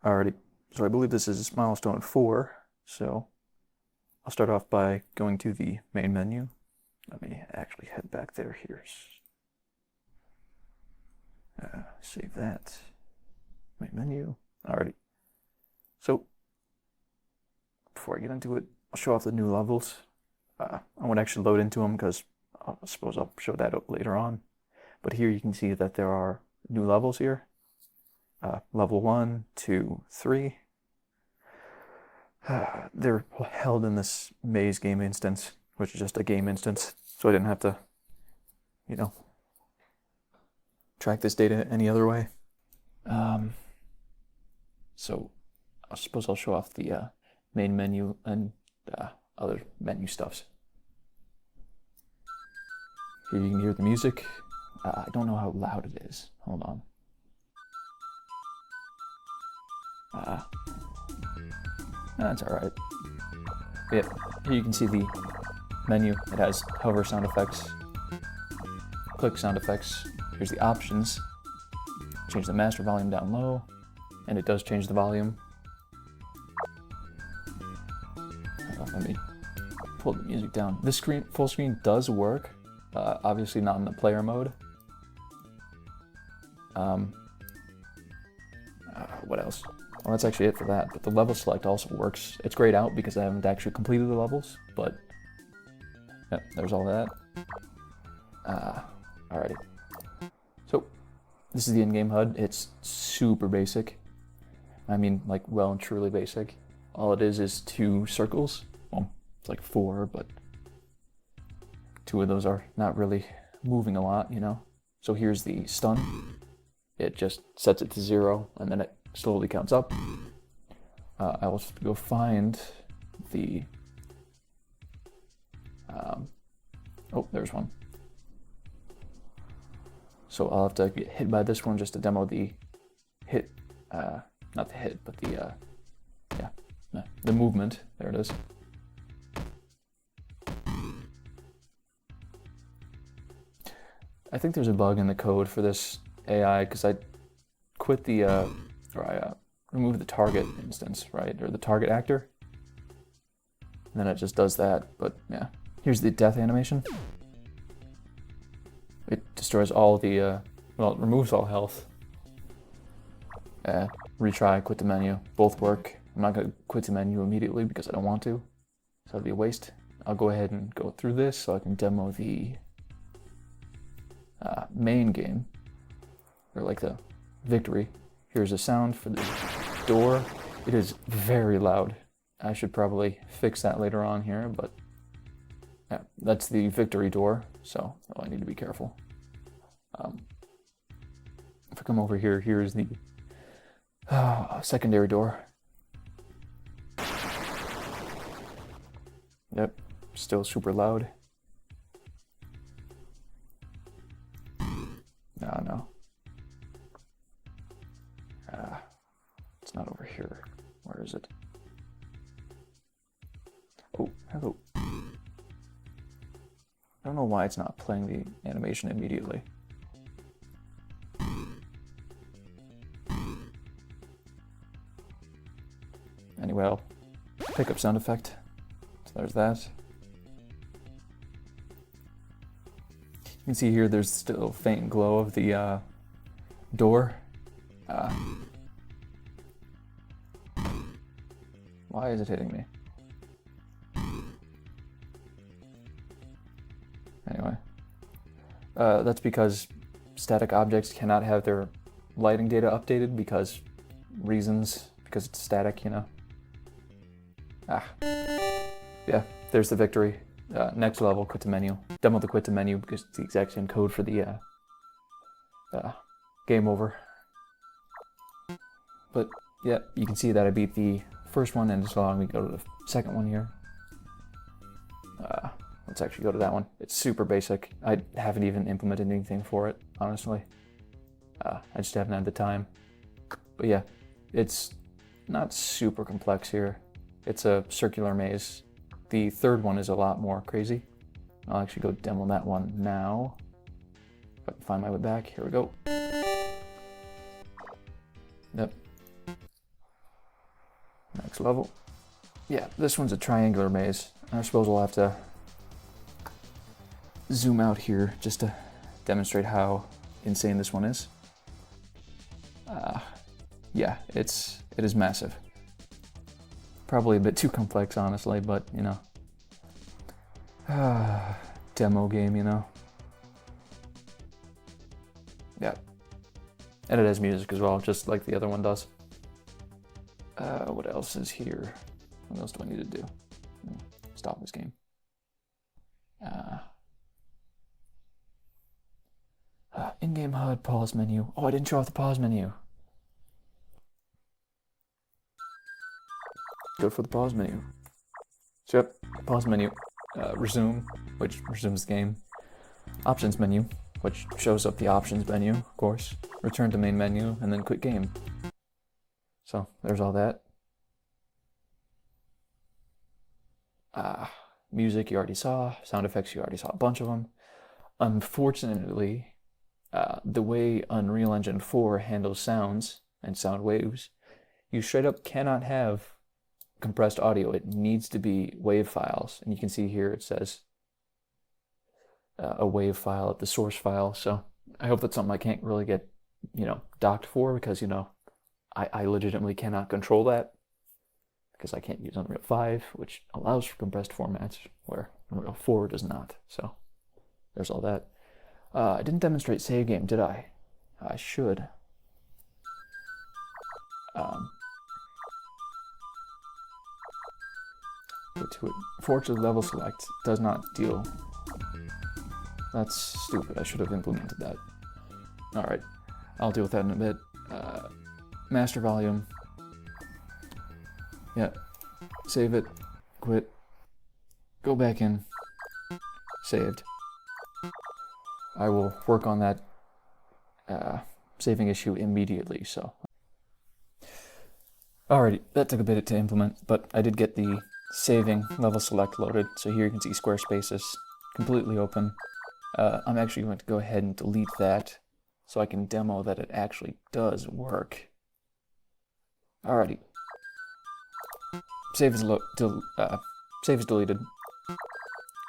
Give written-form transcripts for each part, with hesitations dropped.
Alrighty, so I believe this is Milestone 4, so I'll start off by going to the main menu. Let me actually head back there here. Save that. Main menu. Alrighty. So, before I get into it, I'll show off the new levels. I won't actually load into them because I suppose I'll show that up later on. But here you can see that there are new levels here. Level 1, 2, 3. They're held in this maze game instance, which is just a game instance, so I didn't have to, track this data any other way. So I suppose I'll show off the main menu and other menu stuffs. Here you can hear the music. I don't know how loud it is. Hold on. That's alright. Yeah, here you can see the menu. It has hover sound effects, click sound effects. Here's the options. Change the master volume down low, and it does change the volume. Let me pull the music down. This screen, full screen does work. Obviously not in the player mode. What else? Well, that's actually it for that, but the level select also works. It's grayed out because I haven't actually completed the levels, but yeah, there's all that. Alrighty. So, this is the in-game HUD. It's super basic. I mean, like, well and truly basic. All it is 2 circles. Well, it's like 4, but 2 of those are not really moving a lot, So here's the stun. It just sets it to 0, and then it slowly counts up. I will go find the... oh, there's one. So I'll have to get hit by this one just to demo the hit, not the hit, but the, the movement. There it is. I think there's a bug in the code for this AI because I quit the, I removed the target instance, right? Or the target actor. And then it just does that, but yeah. Here's the death animation. It destroys all the, well, it removes all health. Retry, quit the menu, both work. I'm not gonna quit the menu immediately because I don't want to. So that'd be a waste. I'll go ahead and go through this so I can demo the main game, or like the victory. Here's a sound for the door. It is very loud. I should probably fix that later on here, but yeah, that's the victory door, so I need to be careful. If I come over here, here's the secondary door. Yep, still super loud. No. It's not over here. Where is it? Oh, hello. I don't know why it's not playing the animation immediately. Anyway, I'll pick up sound effect. So there's that. You can see here there's still faint glow of the door. Why is it hitting me? Anyway, that's because static objects cannot have their lighting data updated because it's static, Yeah, there's the victory. Next level, quit to menu. Demo the quit to menu because it's the exact same code for the game over. But yeah, you can see that I beat the first one and it's allowing me to go to the second one here. Let's actually go to that one. It's super basic. I haven't even implemented anything for it, honestly. I just haven't had the time. But yeah, it's not super complex here. It's a circular maze. The third one is a lot more crazy. I'll actually go demo that one now. If I can find my way back, here we go. Yep. Next level. Yeah, this one's a triangular maze. I suppose we'll have to zoom out here just to demonstrate how insane this one is. Yeah, it is massive. Probably a bit too complex, honestly, but you know. Demo game, you know. Yeah. And it has music as well, just like the other one does. What else is here? What else do I need to do? Stop this game. In-game HUD, pause menu. Oh, I didn't show off the pause menu. Go for the pause menu. Yep, pause menu. Resume, which resumes the game. Options menu, which shows up the options menu, of course. Return to main menu, and then quit game. So, there's all that. Music you already saw. Sound effects you already saw a bunch of them. Unfortunately, the way Unreal Engine 4 handles sounds and sound waves, you straight up cannot have compressed audio. It needs to be WAV files. And you can see here it says a WAV file at the source file. So I hope that's something I can't really get, you know, docked for, because, you know, I legitimately cannot control that, because I can't use Unreal 5, which allows for compressed formats, where Unreal 4 does not. So there's all that. I didn't demonstrate save game, did I? I should. Go to it. Fortunately, level select does not deal. That's stupid. I should have implemented that. Alright, I'll deal with that in a bit. Master volume. Yeah. Save it. Quit. Go back in. Saved. I will work on that saving issue immediately, so. Alrighty, that took a bit to implement, but I did get the saving level select loaded. So here you can see square spaces completely open. I'm actually going to go ahead and delete that so I can demo that it actually does work. Alrighty. Save is deleted.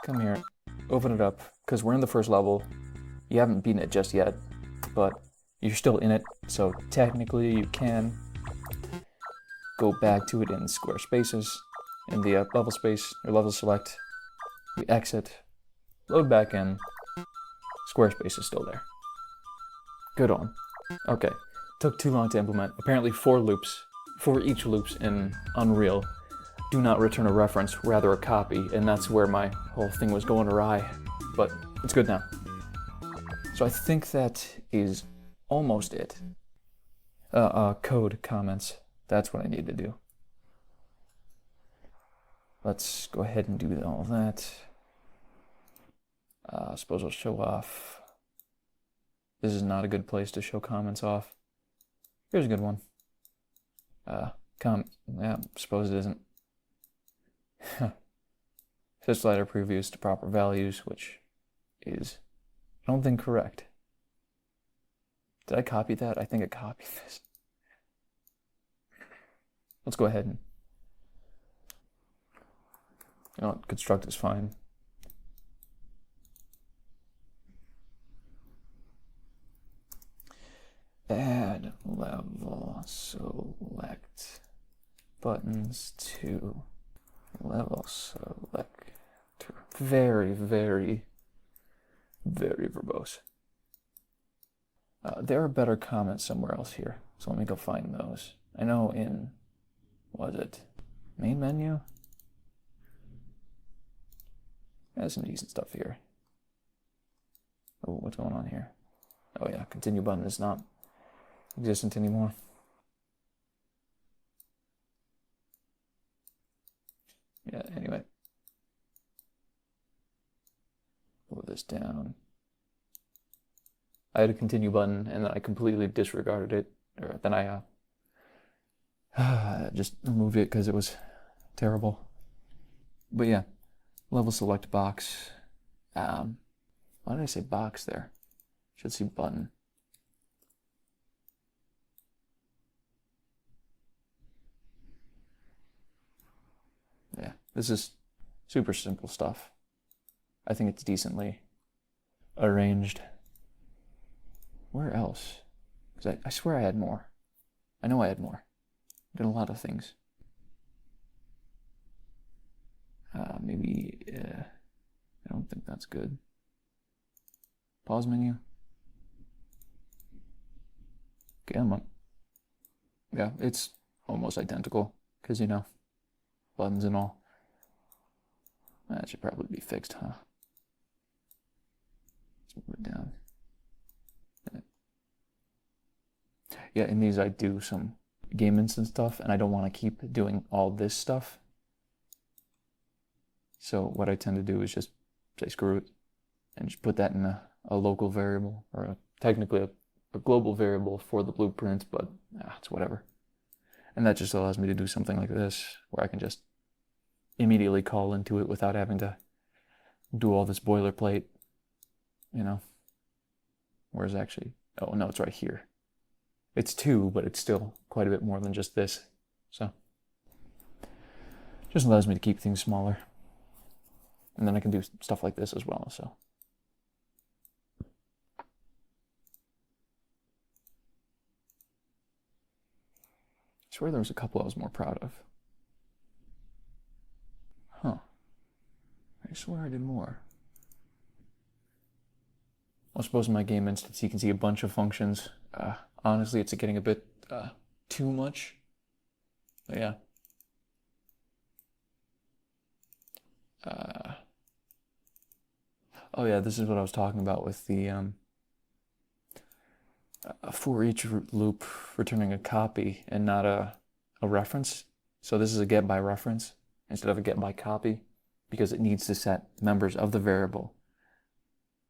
Come here, open it up, because we're in the first level. You haven't beaten it just yet, but you're still in it, so technically you can go back to it in square spaces, in the level space, or level select. We exit, load back in, square space is still there. Good on. Okay, took too long to implement. Apparently for each loops in Unreal do not return a reference, rather a copy, and that's where my whole thing was going awry, but it's good now. So I think that is almost it. Code comments, that's what I need to do. Let's go ahead and do all that. I suppose I'll show off. This is not a good place to show comments off. Here's a good one. Yeah, I suppose it isn't. Set slider previews to proper values, which is, I don't think, correct. Did I copy that? I think I copied this. Let's go ahead and, you know, construct is fine. Add level select buttons to level select. Very, very, very verbose. There are better comments somewhere else here, so let me go find those. I know in, was it main menu? There's some decent stuff here. Oh, what's going on here? Oh yeah, continue button is not existent anymore. Yeah, anyway. Pull this down. I had a continue button and then I completely disregarded it. Or then I just removed it because it was terrible. But yeah, level select box. Why did I say box there? Should see button. This is super simple stuff. I think it's decently arranged. Where else? Because I swear I had more. I know I had more. I did a lot of things. Maybe, I don't think that's good. Pause menu. Okay, I'm up. Yeah, it's almost identical, because, you know, buttons and all. That should probably be fixed, huh? Let's move it down. Yeah, in these I do some game instant stuff, and I don't want to keep doing all this stuff. So what I tend to do is just say screw it, and just put that in a local variable, or technically a global variable for the blueprint, but it's whatever. And that just allows me to do something like this, where I can just immediately call into it without having to do all this boilerplate, you know. Whereas actually, oh no, it's right here. It's 2, but it's still quite a bit more than just this. So, just allows me to keep things smaller. And then I can do stuff like this as well, so. I swear there was a couple I was more proud of. Huh. I swear I did more. I suppose in my game instance you can see a bunch of functions. Honestly, it's getting a bit too much. But yeah. Oh yeah, this is what I was talking about with the for each loop returning a copy and not a reference. So this is a get by reference instead of a get by copy, because it needs to set members of the variable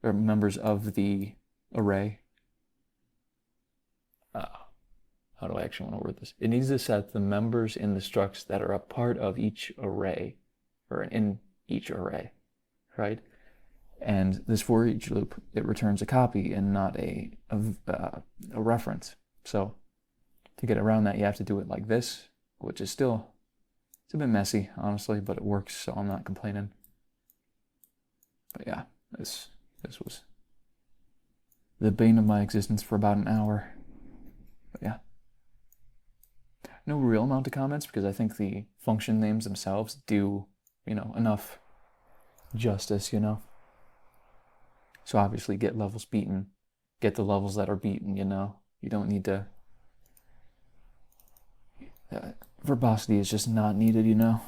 or members of the array. How do I actually want to word this? It needs to set the members in the structs that are a part of each array, or in each array, right? And this for each loop, it returns a copy and not a reference. So to get around that, you have to do it like this, which is still, it's a bit messy, honestly, but it works, so I'm not complaining. But yeah, this was the bane of my existence for about an hour. But yeah. No real amount of comments, because I think the function names themselves do, you know, enough justice, you know. So obviously get levels beaten, get the levels that are beaten, you know. You don't need to, verbosity is just not needed, you know.